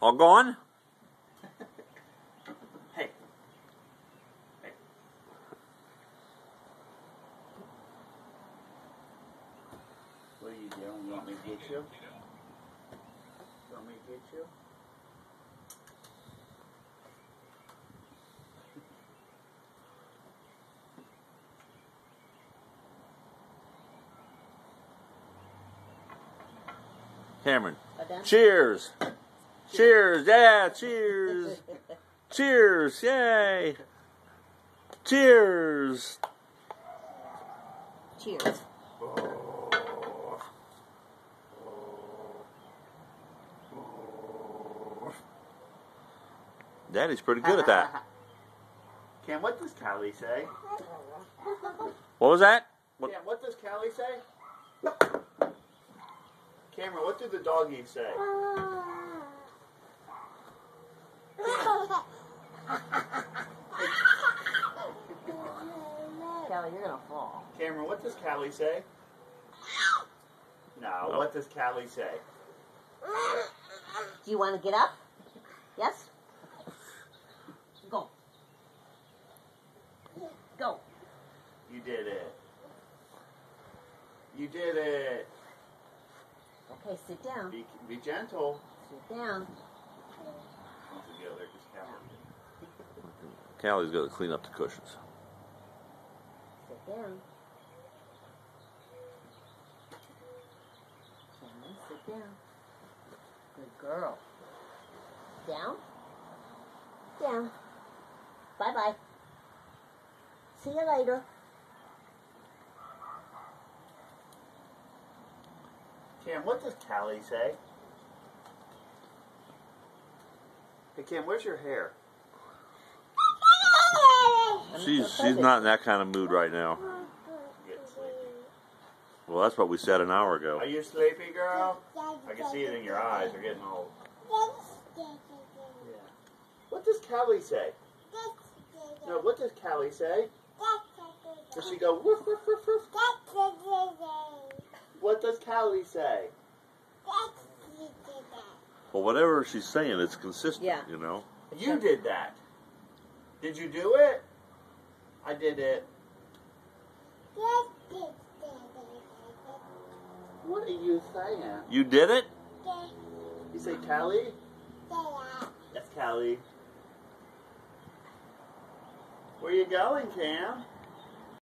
All gone? Hey. Hey. What are you doing? You want me to get you? You want me to get you? Cameron. Cheers. Cheers. Yeah, cheers. Cheers. Yay. Cheers. Cheers. Daddy's pretty good at that. Cam, what does Callie say? What was that? What? Cam, what does Callie say? Cameron, what do the doggies say? Callie, you're gonna fall. Cameron, what does Callie say? No, what does Callie say? Do you want to get up? Yes? Go. Go. You did it. You did it. Okay, sit down. Be gentle. Sit down. Callie's got to clean up the cushions. Sit down. Cameron, sit down. Good girl. Down. Down. Bye-bye. See you later. Cam, what does Callie say? Hey, Cam, where's your hair? She's not in that kind of mood right now. Getting sleepy. Well, that's what we said an hour ago. Are you sleepy, girl? I can see it in your eyes. They're getting old. Yeah. What does Callie say? No, what does Callie say? Does she go woof, woof, woof, woof? What does Callie say? Well, whatever she's saying, it's consistent, Yeah. you know. You did that. Did you do it? I did it. What are you saying? You did it? You say Callie? That's Callie. Where you going, Cam?